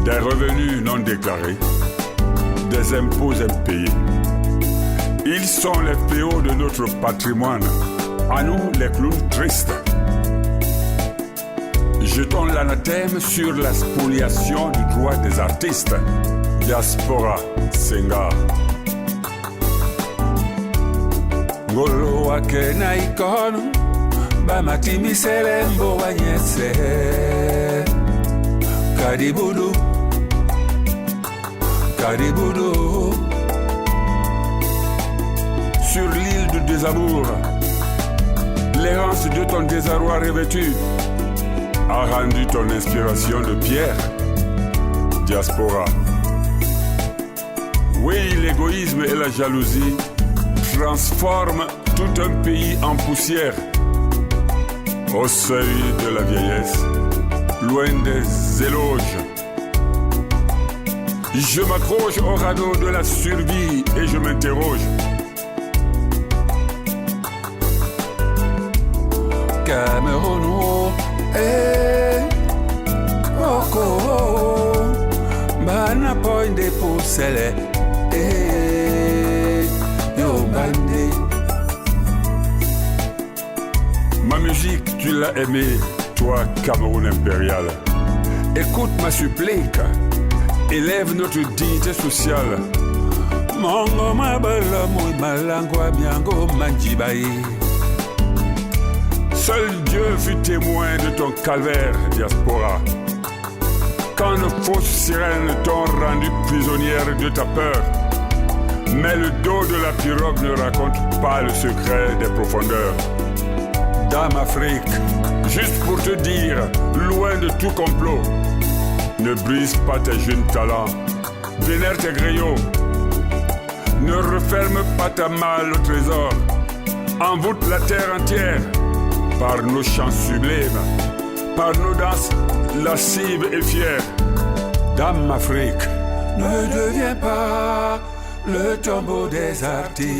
des revenus non déclarés, des impôts impayés. Ils sont les fléaux de notre patrimoine, à nous les clowns tristes. Jetons l'anathème sur la spoliation du droit des artistes. Diaspora, Senghar. Ngolo wake na ikono, bamatimi selembo wanyese. Karibudu, Karibudu. Sur l'île de désamour, l'errance de ton désarroi revêtu a rendu ton inspiration de pierre. Diaspora. Oui, l'égoïsme et la jalousie transforment tout un pays en poussière. Au seuil de la vieillesse, loin des éloges, je m'accroche au radeau de la survie et je m'interroge. Cameroun, Oko, Bana point de poussele, Yo Bande. Ma musique, tu l'as aimée, toi, Cameroun impérial. Écoute ma supplique, élève notre dignité sociale. Mongo mabala mou malangwa miango manjibaye. Seul Dieu fut témoin de ton calvaire, diaspora. Quand de fausses sirènes t'ont rendu prisonnière de ta peur. Mais le dos de la pirogue ne raconte pas le secret des profondeurs. Dame Afrique, juste pour te dire, loin de tout complot, ne brise pas tes jeunes talents, vénère tes griots, ne referme pas ta malle au trésor, envoûte la terre entière. Par nos chants sublimes, par nos danses lascives et fières. Dame Afrique, ne deviens pas le tombeau des artistes.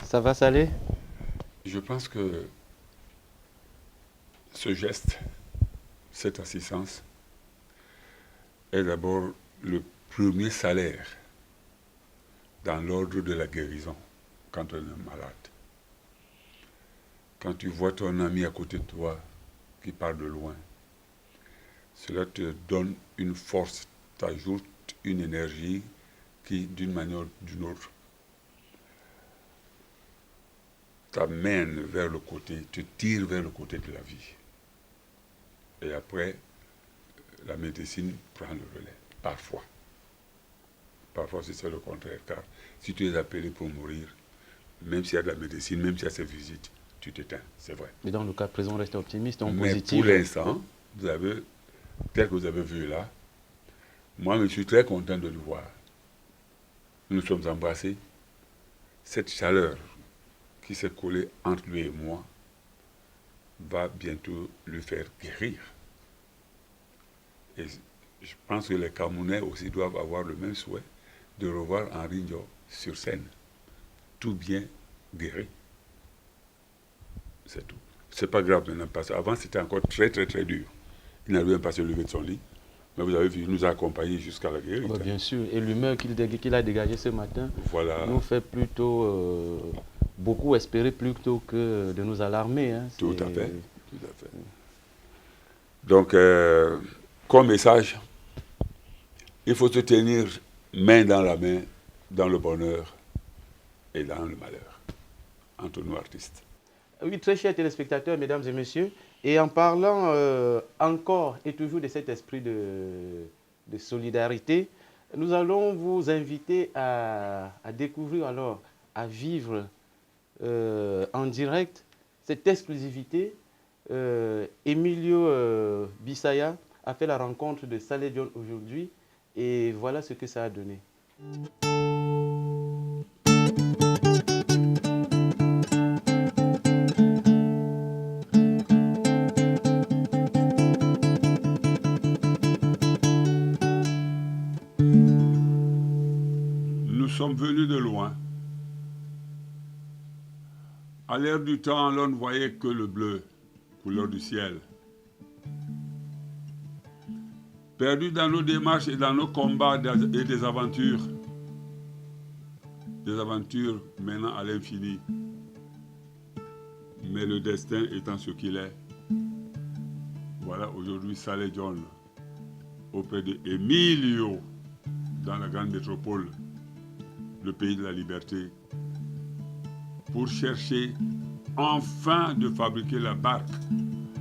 Ça va, Salé? Je pense que ce geste, cette assistance, est d'abord le premier salaire dans l'ordre de la guérison quand on est malade. Quand tu vois ton ami à côté de toi qui part de loin, cela te donne une force, t'ajoute une énergie qui, d'une manière ou d'une autre, t'amène vers le côté, te tire vers le côté de la vie. Et après, la médecine prend le relais, parfois. Parfois, c'est le contraire, car si tu es appelé pour mourir, même s'il y a de la médecine, même s'il y a ces visites, tu t'éteins, c'est vrai. Mais dans le cas présent, restez optimiste, en mais positif. Pour l'instant, vous avez, tel que vous avez vu là, moi, je suis très content de le voir. Nous nous sommes embrassés. Cette chaleur qui s'est collée entre lui et moi va bientôt lui faire guérir. Et je pense que les Camerounais aussi doivent avoir le même souhait de revoir Henri Ndiaye sur scène, tout bien guéri. C'est tout. C'est pas grave maintenant, parce qu'avant c'était encore très dur. Il n'arrivait pas à se lever de son lit. Mais vous avez vu, il nous a accompagnés jusqu'à la guérison. Oh, bien sûr, et l'humeur qu'il a dégagée ce matin nous fait plutôt beaucoup espérer plutôt que de nous alarmer. Hein. Tout à fait. Donc, comme message, il faut se tenir main dans la main dans le bonheur et dans le malheur, entre nous artistes. Oui, très chers téléspectateurs, mesdames et messieurs, et en parlant encore et toujours de cet esprit de solidarité, nous allons vous inviter à découvrir alors, à vivre en direct cette exclusivité. Emilio Bissaya a fait la rencontre de Saleh Dione aujourd'hui et voilà ce que ça a donné. sommes venus de loin. À l'ère du temps, l'on ne voyait que le bleu, couleur du ciel. Perdus dans nos démarches et dans nos combats et des aventures menant à l'infini. Mais le destin étant ce qu'il est, voilà aujourd'hui Saleh John auprès de Emilio dans la grande métropole, le pays de la liberté, pour chercher enfin de fabriquer la barque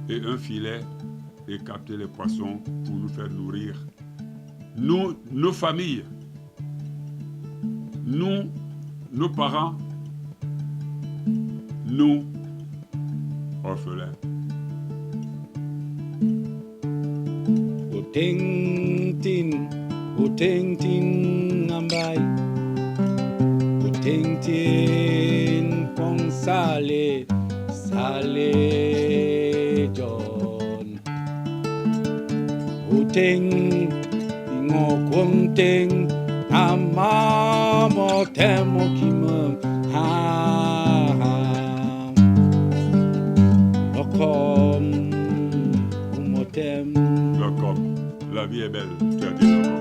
et un filet et capter les poissons pour nous faire nourrir. Nous, nos familles, nous, nos parents, nous, orphelins. Uting ambai, uting pong sale John. Uting ngokwang ting amamo temo kimam ha lokom umotem. Lokom, la vie est belle, tu as dit lokom.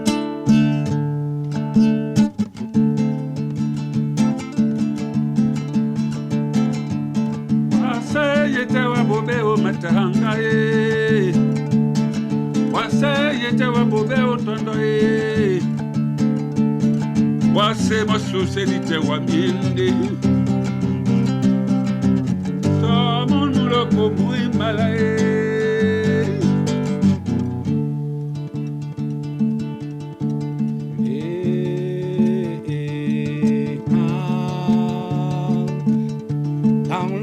Yetewa bobe o matanga e wase yetewa bobe o tondo e wase mosuse litewa miende to munulo ko mui mala e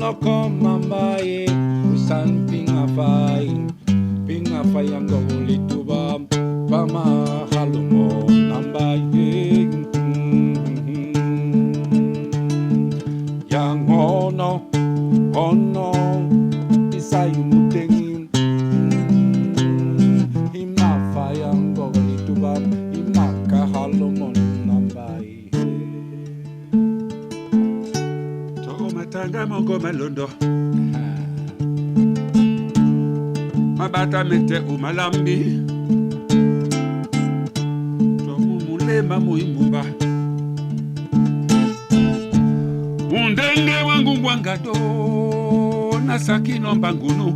Lokom mambaye usan pingafay ang gawuli tuba pama halomo nambaye yang ono isay mutengin himafay ang gawuli tuba himaka halomo nambaye matanga mongo malondo mabata mete umalambi tomumulema muimumba undenge wangu ngwangado nasakino mbangunu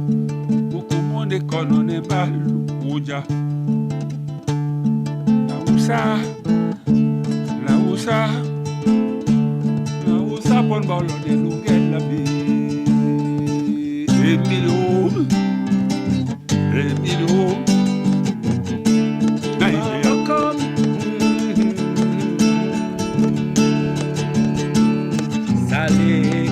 mukumone kono ne balu uja nausa Sapon bolo de lungela bi Emilio Naïvekom Saleh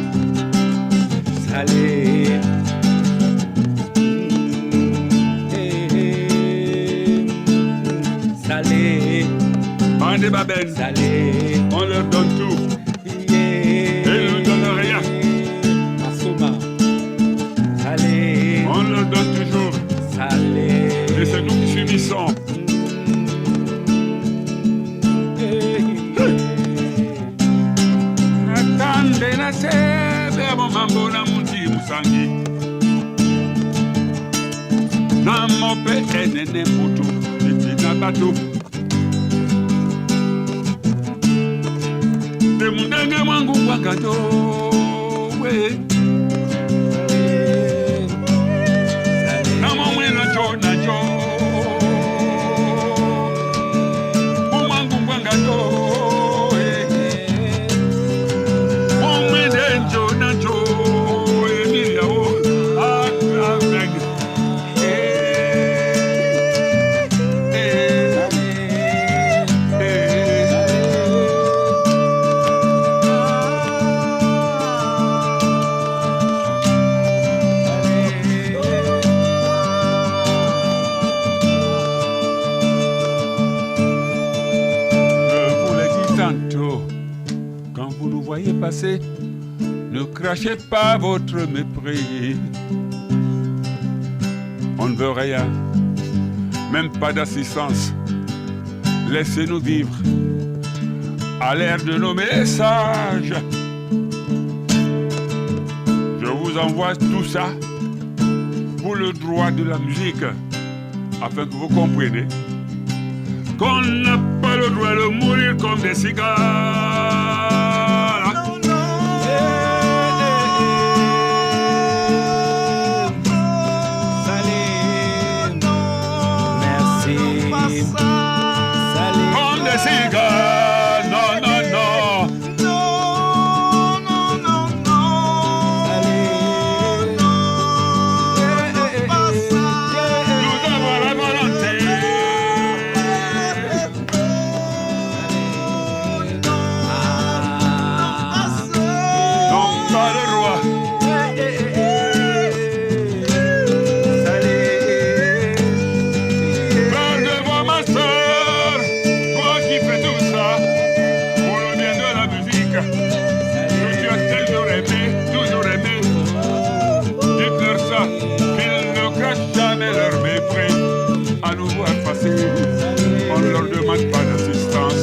Bande Babel Saleh on leur donne tout. On leur donne toujours. Et c'est nous qui subissons. Attendez la sebe à mon mambo na mundi musangi. Na mope enene moto, titi na bateau. De mundenge mwangu wakato, we. Quand vous nous voyez passer, ne crachez pas votre mépris. On ne veut rien, même pas d'assistance. Laissez-nous vivre à l'ère de nos messages. Je vous envoie tout ça pour le droit de la musique, afin que vous compreniez qu'on n'a pas le droit de mourir comme des cigares. Cigares, non, non, non. Non, non, non, non. Allez, non, pas ça. Nous avons la volonté. Non, pas le roi. Pleure devant ma soeur. On ne leur demande pas d'assistance,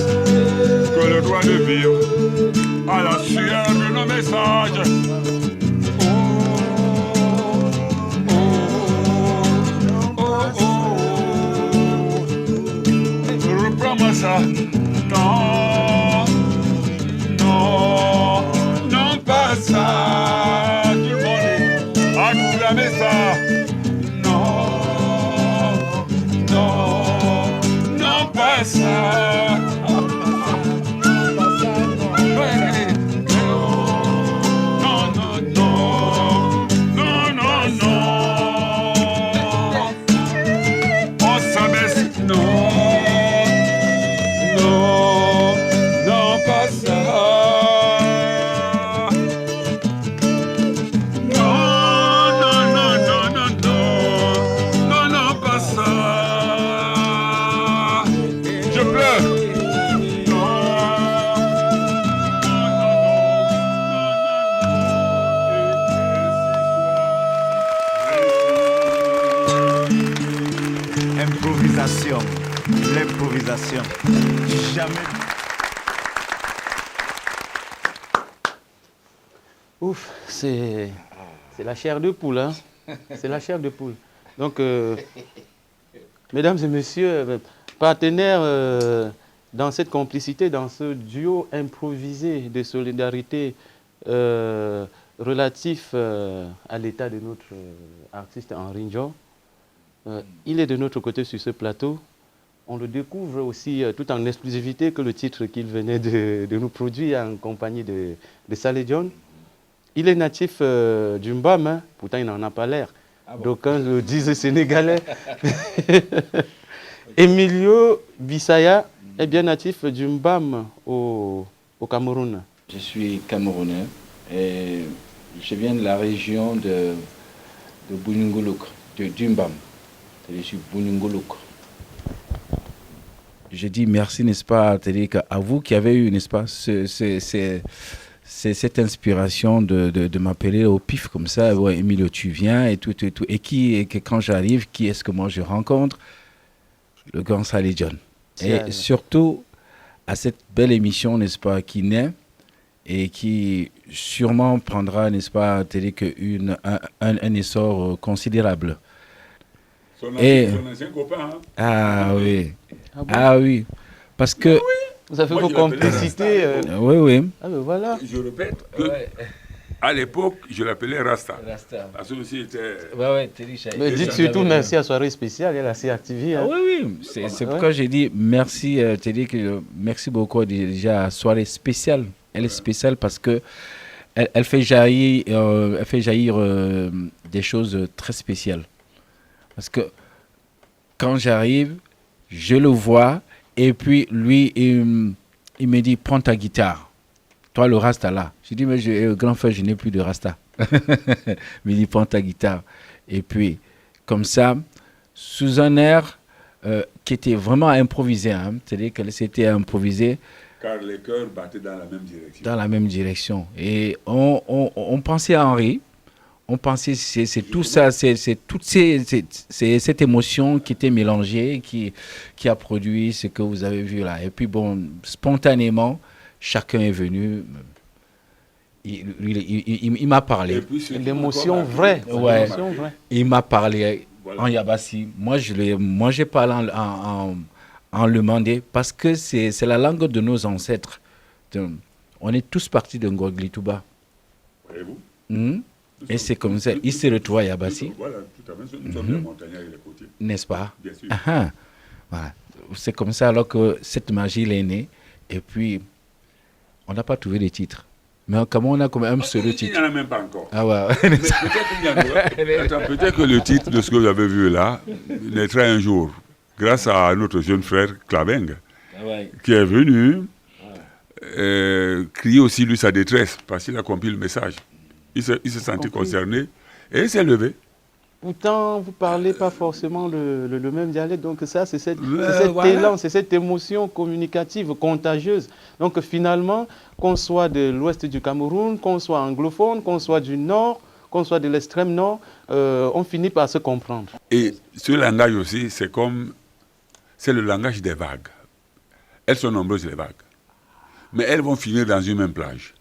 que le droit de vivre à la sueur de nos messages. Reprends-moi ça. Non, non, non, pas ça. Tout le monde dit, acclamez ça. Ça. Non, non, non, non, non, non. On s'abaisse, non, non, non, pas ça. Non, non, non, non, non, non, non, non, pas ça. Je pleure. Improvisation. L'improvisation. Jamais. Ouf, c'est la chair de poule, hein. C'est la chair de poule. Donc, mesdames et messieurs, partenaires dans cette complicité, dans ce duo improvisé de solidarité relatif à l'état de notre artiste Henri Njor. Il est de notre côté sur ce plateau. On le découvre aussi tout en exclusivité que le titre qu'il venait de nous produire en compagnie de Saleh John. Il est natif du Mbam, hein. Pourtant il n'en a pas l'air. Ah bon. D'aucuns le disent sénégalais. Emilio Bissaya est bien natif du Mbam au Cameroun. Je suis camerounais et je viens de la région de Bunyunguluk, du Mbam. Je suis Bunyunguluk. Je dis merci, n'est-ce pas, à vous qui avez eu, n'est-ce pas, c'est cette inspiration de m'appeler au pif comme ça. Ouais, Emilio, tu viens et tout. Et quand j'arrive, qui est-ce que moi je rencontre? Le grand Saleh John. Et surtout à cette belle émission, n'est-ce pas, qui naît et qui sûrement prendra, n'est-ce pas, un essor considérable. Son ancien copain, hein? Ah oui. Ah, bon? Ah oui. Parce que... Oui. Vous avez vos complicités. Oui, oui. Ah ben voilà. Je répète que à l'époque, je l'appelais Rasta. Rasta. Parce que aussi était... Mais dites surtout merci à Soirée Spéciale, elle a assez activé. Hein. Ah, oui. C'est pourquoi j'ai dit merci, merci beaucoup déjà à Soirée Spéciale. Elle est spéciale parce que elle fait jaillir, des choses très spéciales. Parce que quand j'arrive, je le vois et puis lui, il me dit, prends ta guitare. Toi, le Rasta là. Je dis, mais grand frère, je n'ai plus de Rasta. Il me dit, prends ta guitare. Et puis, comme ça, sous un air qui était vraiment improvisé, hein, c'est-à-dire qu'elle s'était improvisée. Car les cœurs battaient dans la même direction. Dans la même direction. Et on pensait à Henri. On pensait, c'est tout ça, c'est toute cette émotion qui était mélangée, qui a produit ce que vous avez vu là. Et puis bon, spontanément, chacun est venu. Il m'a parlé. L'émotion vraie. Ouais. L'émotion vraie. Il m'a parlé Voilà. en Yabassi. Moi, j'ai parlé en le mandé parce que c'est la langue de nos ancêtres. On est tous partis de Ngouaglitouba. Voyez-vous? Et c'est comme ça. Il s'est retrouvé à Yabassi, Voilà, tout à fait. Nous sommes des montagnards et les côtiers. n'est-ce pas? Bien sûr. Voilà. C'est comme ça alors que cette magie elle est née. Et puis, on n'a pas trouvé de titre. Mais comme on a quand même un seul Il n'y titre. en a même pas encore. Ah ouais. Mais peut-être qu'il y en aura. Attends, peut-être que le titre de ce que vous avez vu là naîtra un jour, grâce à notre jeune frère Claveng, qui est venu crier aussi lui sa détresse, parce qu'il a compris le message. Il s'est senti concerné et il s'est levé. Pourtant, vous ne parlez pas forcément le même dialecte. Donc ça, c'est cet Voilà. élan, c'est cette émotion communicative, contagieuse. Donc finalement, qu'on soit de l'ouest du Cameroun, qu'on soit anglophone, qu'on soit du nord, qu'on soit de l'extrême nord, on finit par se comprendre. Et ce langage aussi, c'est le langage des vagues. Elles sont nombreuses, les vagues. Mais elles vont finir dans une même plage.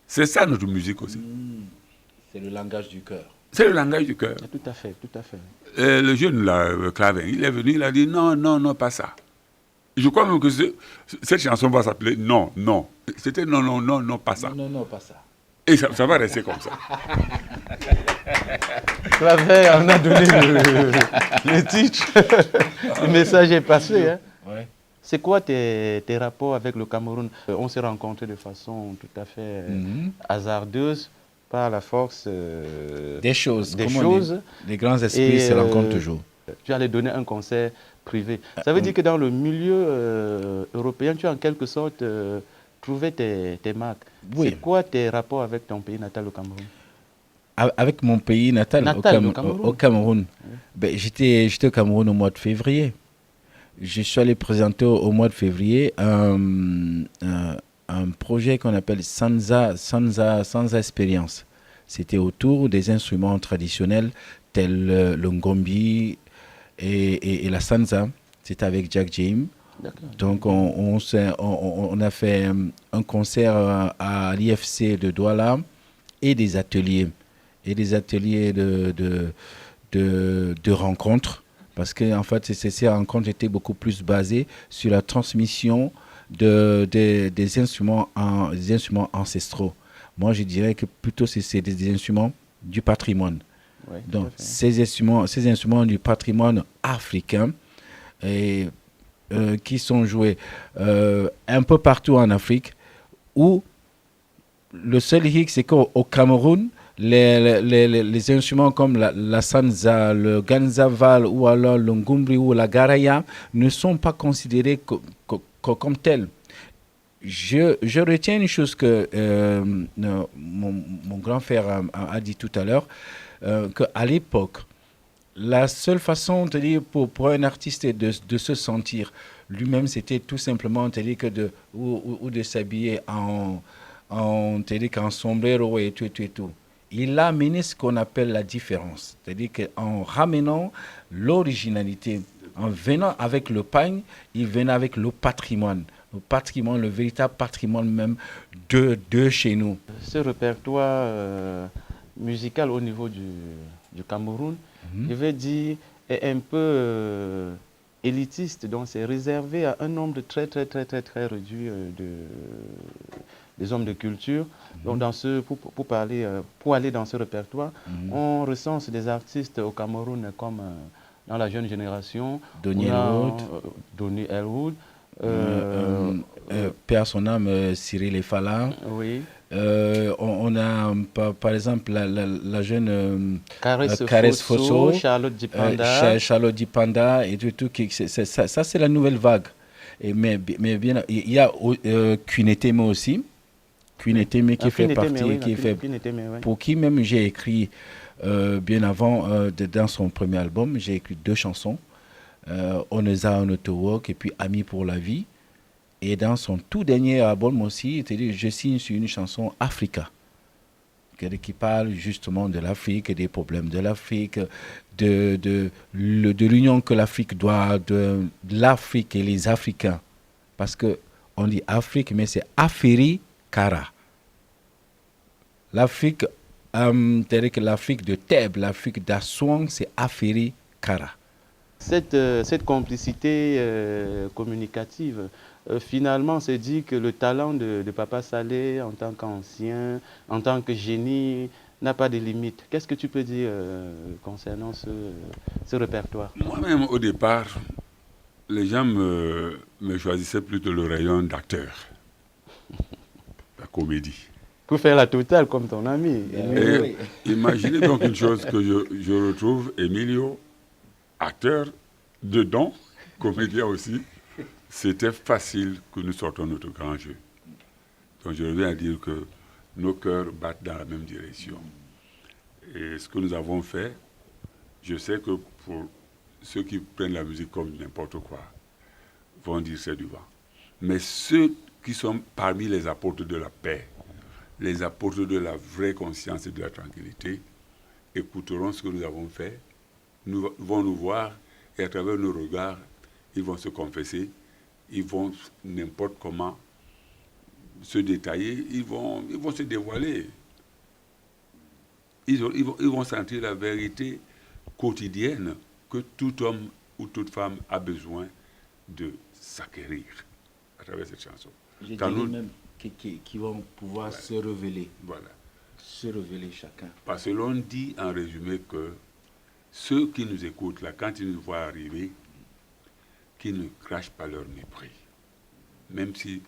C'est ça notre musique aussi. C'est le langage du cœur. C'est le langage du cœur. Tout à fait, tout à fait. Le jeune, là, Clavin, il est venu, il a dit non, non, non, pas ça. Je crois même que cette chanson va s'appeler Non, non. C'était non, non, non, non, pas ça. Non, pas ça. Et ça va rester comme ça. Claver, on a donné le titre. Le message est passé. Hein. Ouais. C'est quoi tes rapports avec le Cameroun? On s'est rencontrés de façon tout à fait hasardeuse par la force Des choses. des comme on choses. dit, les grands esprits se rencontrent toujours. Tu allais donner un concert privé. Ça veut dire que dans le milieu européen, tu as en quelque sorte trouvé tes marques. Oui. C'est quoi tes rapports avec ton pays natal, le Cameroun? Avec mon pays natal, Natal, au Cameroun. Ben, j'étais au Cameroun au mois de février. Je suis allé présenter au mois de février un projet qu'on appelle Sansa Experience. C'était autour des instruments traditionnels tels le ngombi et la sansa. C'était avec Jack James. Donc on a fait un concert à l'IFC de Douala et des ateliers de rencontres, parce que en fait ces rencontres étaient beaucoup plus basées sur la transmission des instruments ancestraux. Moi je dirais que plutôt c'est des instruments du patrimoine. Oui, Donc ces instruments du patrimoine africain qui sont joués un peu partout en Afrique, où le seul hic, c'est qu'au Cameroun, les instruments comme la sansa, le ganzaval ou alors le ngumbri ou la garaya ne sont pas considérés comme tels. Je retiens une chose que mon grand frère a dit tout à l'heure, qu'à l'époque, la seule façon de dire pour un artiste de se sentir lui-même, c'était tout simplement de s'habiller en sombrero et tout. Il a amené ce qu'on appelle la différence. C'est-à-dire qu'en ramenant l'originalité, en venant avec le pagne, il venait avec le patrimoine. Le véritable patrimoine même de chez nous. Ce répertoire musical au niveau du Cameroun, je vais dire, est un peu élitiste. Donc c'est réservé à un nombre très réduit des hommes de culture. Donc pour aller dans ce répertoire, on recense des artistes au Cameroun comme dans la jeune génération. Donny Elwood. Père son âme, Cyril Efala. Oui. On a par exemple la jeune Caresse Fosso, Charlotte Dipanda et tout. Ça c'est la nouvelle vague. Mais bien, il y a Kuneteme aussi. Kuneteme qui fait partie, pour qui même j'ai écrit bien avant, dans son premier album, j'ai écrit 2 chansons. Oneza Onotowok et puis Ami pour la vie. Et dans son tout dernier album aussi, je signe sur une chanson Africa, qui parle justement de l'Afrique, des problèmes de l'Afrique, de l'union que l'Afrique doit, de l'Afrique et les Africains. Parce que on dit Afrique, mais c'est Afiri Kara. L'Afrique, c'est-à-dire que l'Afrique de Thèbes, l'Afrique d'Assouan, c'est Afiri Kara. Cette complicité communicative, finalement, c'est dit que le talent de Papa Saleh en tant qu'ancien, en tant que génie, n'a pas de limite. Qu'est-ce que tu peux dire concernant ce répertoire? Moi-même, au départ, les gens me choisissaient plutôt le rayon d'acteur, la comédie. Pour faire la totale comme ton ami. Et imaginez donc une chose que je retrouve Emilio, acteur, dedans, comédien aussi. C'était facile que nous sortions notre grand jeu. Donc je reviens à dire que nos cœurs battent dans la même direction. Et ce que nous avons fait, je sais que pour ceux qui prennent la musique comme n'importe quoi, vont dire c'est du vent. Mais ceux qui sont parmi les apôtres de la paix, les apôtres de la vraie conscience et de la tranquillité, écouteront ce que nous avons fait, vont nous voir, et à travers nos regards, ils vont se confesser, ils vont n'importe comment se détailler, ils vont se dévoiler. Ils vont sentir la vérité quotidienne que tout homme ou toute femme a besoin de s'acquérir à travers cette chanson. Je dirais même qui vont pouvoir se révéler. Voilà. Se révéler chacun. Parce que l'on dit en résumé que ceux qui nous écoutent, là, quand ils nous voient arriver, qu'ils ne crachent pas leur mépris. Même s'ils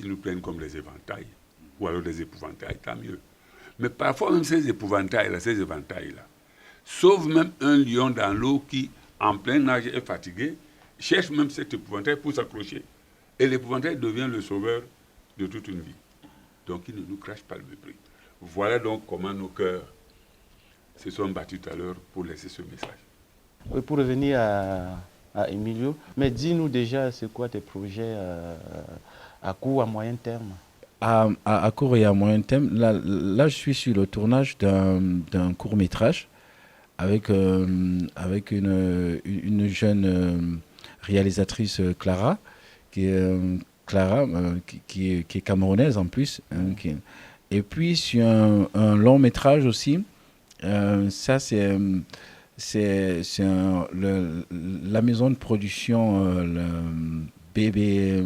nous prennent comme des éventails, ou alors des épouvantails, tant mieux. Mais parfois, même ces épouvantails-là, sauvent même un lion dans l'eau qui, en plein nage, est fatigué, cherche même cet épouvantail pour s'accrocher. Et l'épouvantail devient le sauveur de toute une vie. Donc, il ne nous crache pas le mépris. Voilà donc comment nos cœurs se sont battus tout à l'heure pour laisser ce message. Oui, pour revenir à Emilio, mais dis-nous déjà, c'est quoi tes projets à court, à moyen terme? À court et à moyen terme, là je suis sur le tournage d'un court-métrage avec une jeune réalisatrice, Clara, qui est camerounaise en plus. Et puis sur un long-métrage aussi, ça c'est la maison de production BBC.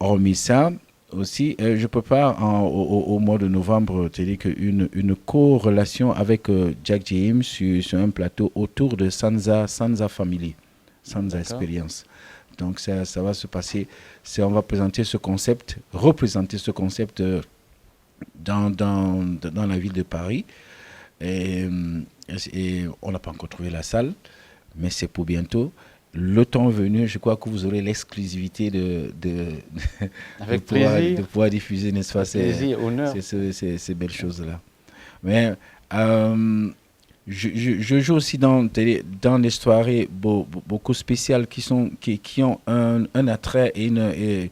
Hormis ça, aussi, je prépare au mois de novembre une co-relation avec Jack James sur un plateau autour de Sansa Family, Sansa Experience. Donc ça va se passer, on va représenter ce concept dans la ville de Paris. Et on n'a pas encore trouvé la salle, mais c'est pour bientôt. Le temps venu, je crois que vous aurez l'exclusivité de pouvoir diffuser, n'est-ce pas, ces belles choses-là. Mais je joue aussi dans des soirées beaucoup spéciales qui ont un attrait et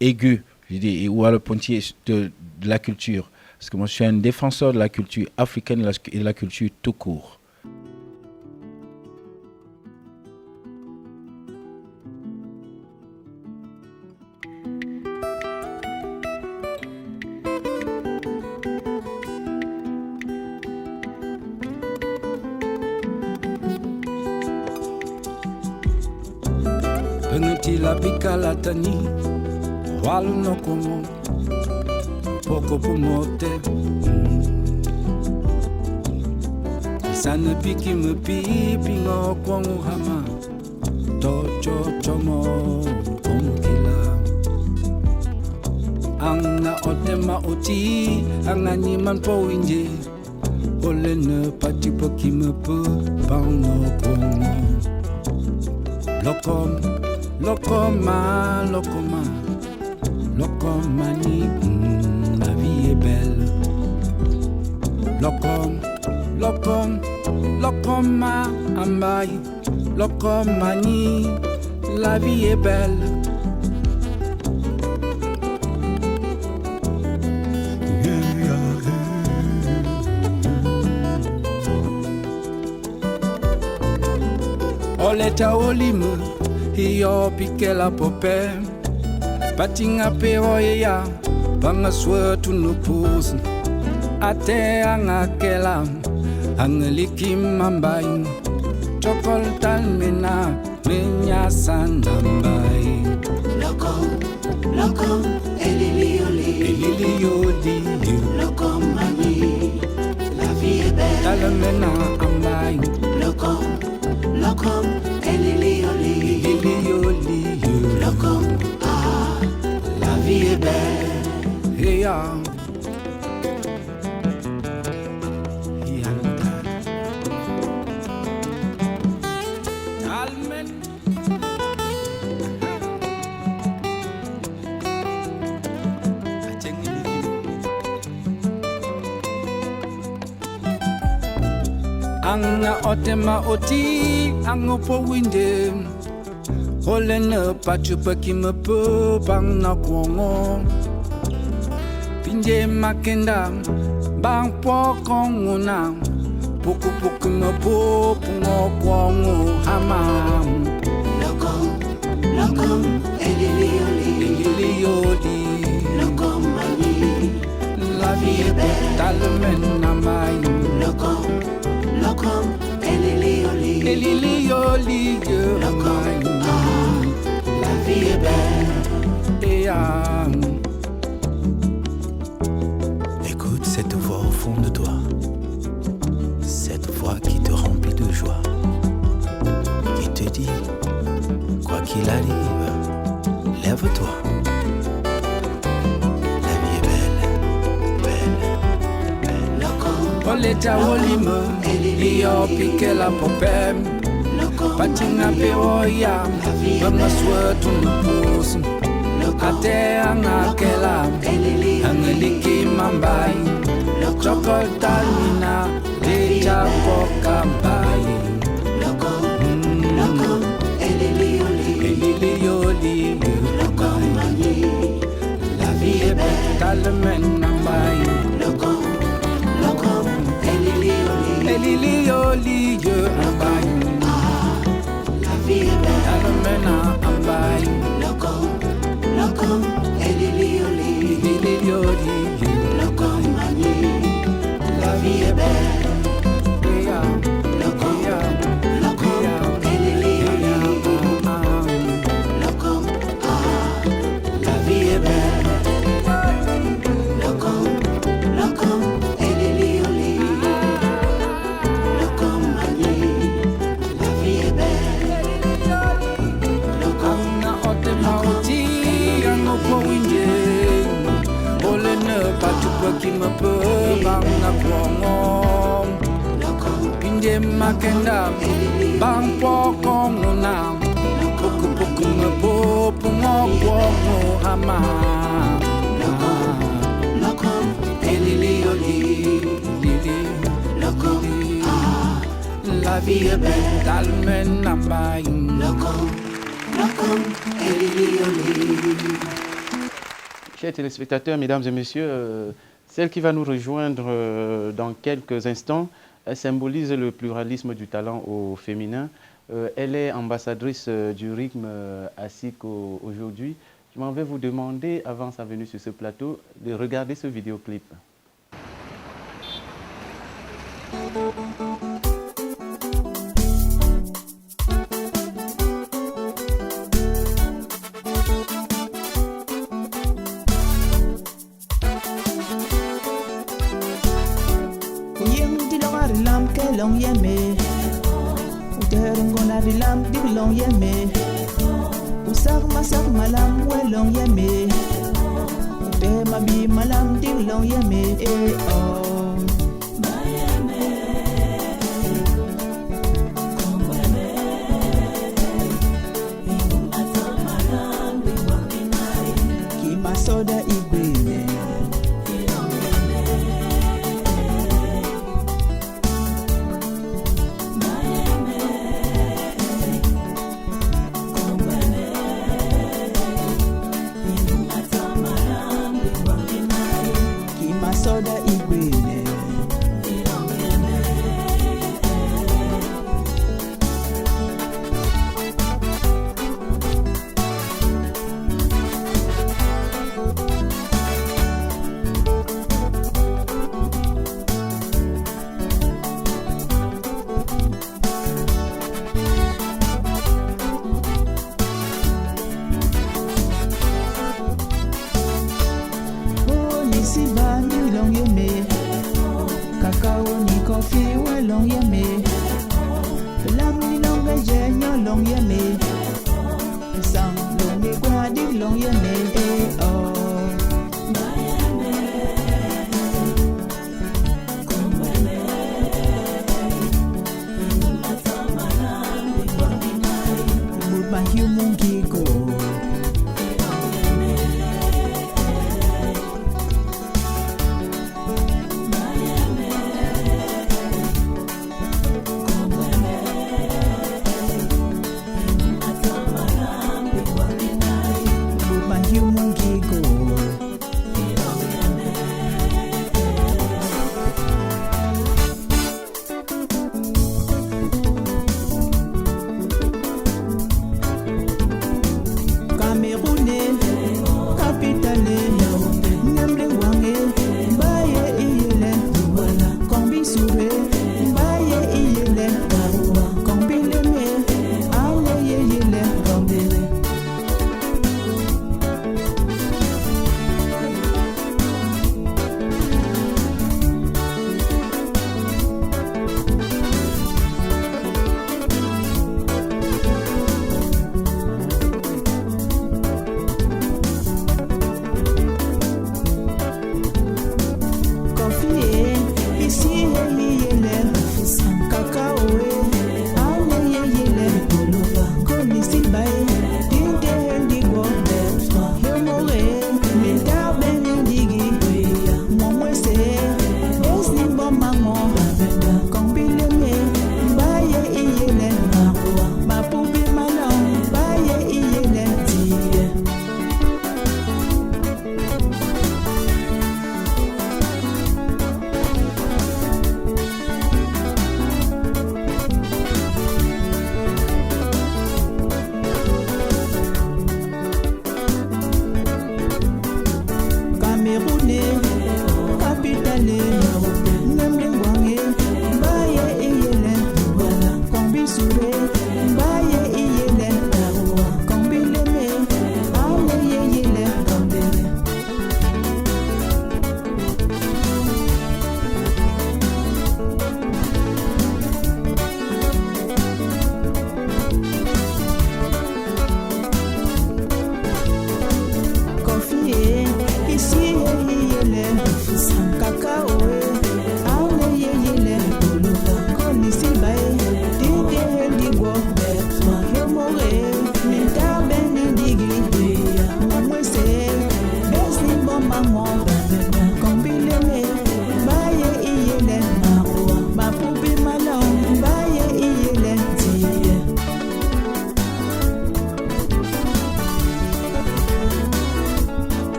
aigu, je dis, ou à le pointier de la culture. Parce que moi, je suis un défenseur de la culture africaine et de la culture tout court. La bicala tani, walu no como, poco pomote. Isana piki me pipi no kwangu hama, tocho chomo komukila. Anga otema oti, anga niman po inje, ole ne pati poki me pe, pao no komo. Locomanie, la vie est belle. Locoma, ambaï, locomanie, la vie est belle. Oleta olime. Io pique la popé, patinga peroya, banga suatu nupus. Ate angakela, angeliki mambai, chokol talmena, menya sandambai. Loco, loco, elilioli, loco mani, la vie est belle. Talmena ambai, Loco, loco, elilioli, loco, ah, la vie est belle. hey ya. Anga otema oti, anga po winde. Ole ne pachupa ki me pe bang na kuongo. Pinje makenda, bang po konguna. Puku puku me po pungo kuongo hamam. Loco, loco, elilioli, loco mani, La vie est belle, talmen na mai. loco, loco, elilioli, Elilioli, loco, mai. ah, la vie est belle. Écoute cette voix au fond de toi, cette voix qui te remplit de joie, qui te dit, quoi qu'il arrive, lève-toi. La vie est belle, belle, belle. Loco, Oleta olime, io pique la popem. loco, Patinga peoya, banga suatu nupus. Ate angakela, angeliki mambai. Chokol talmina, deja kokambai. loco, loco, elilioli, Elilioli, loco mani, la vie est belle, talmen nambai. loco, loco, elilioli, Elilioli, ambai. la vie est belle. Talmen ambai. Loco, loco, elilioli, Elilioli, loco mani, la vie est belle. Loco, loco, elilioli, loco, ah, la vie est belle. Loco, loco, elilioli, loco mani, la vie est belle. Loco, Anga ote mauti, anga po winje. Ole ne pachupa ki me pe banga kuongo. loco, Pinje makenda, bang po konguna. Puku puku me po pungo kuongo hama. loco, elilioli, Lili, loco, ah, la vie est belle, talmen nambai. loco, loco, elilioli. Chers téléspectateurs, mesdames et messieurs, celle qui va nous rejoindre dans quelques instants, elle symbolise le pluralisme du talent au féminin. Elle est ambassadrice du rythme ASICO aujourd'hui. Je m'en vais vous demander, avant sa venue sur ce plateau, de regarder ce vidéoclip. Long yeme, uterungona dilam dik long yeme, usak masak malam we long yeme, utema bi malam dik long yeme, oh. Kima soda igbene. Soda igwe kofi welong yeme lam ni long ga jenyo long yeme sang long ni kwa di long yeme oh my human gigo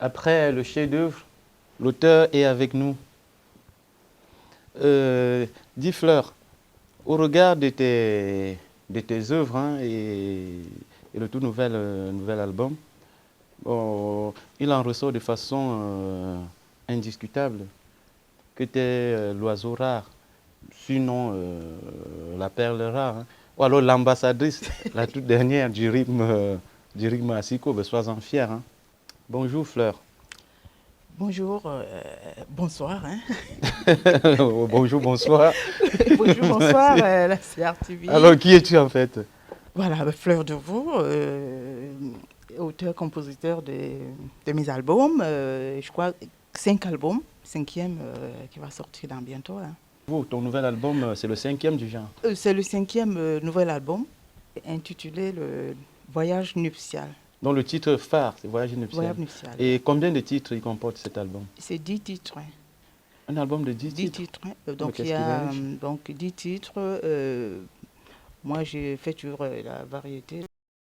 Après le chef-d'œuvre, l'auteur est avec nous. Dis Fleur, au regard de tes œuvres hein, et le tout nouvel album, bon, il en ressort de façon indiscutable que tu es l'oiseau rare, sinon la perle rare, hein, ou alors l'ambassadrice, la toute dernière du rythme Asiko, ben, sois-en fier. Hein. Bonjour Fleur. Bonjour, bonsoir. Hein. Bonjour, bonsoir. Bonjour, bonsoir, la CRTV. Alors, qui es-tu en fait? Voilà, Fleur de Vaux, auteur-compositeur de mes albums. Je crois 5 albums, 5e qui va sortir dans bientôt. Hein. Ton nouvel album, c'est le 5e du genre? C'est le 5e nouvel album, intitulé Le Voyage nuptial. Donc le titre phare, c'est Voyage nuptial. Voyage nuptial. Et combien de titres il comporte cet album? C'est 10 titres. Hein. Un album de 10 titres? 10 titres. Hein. Donc il y a donc 10 titres. Moi j'ai fait toujours la variété.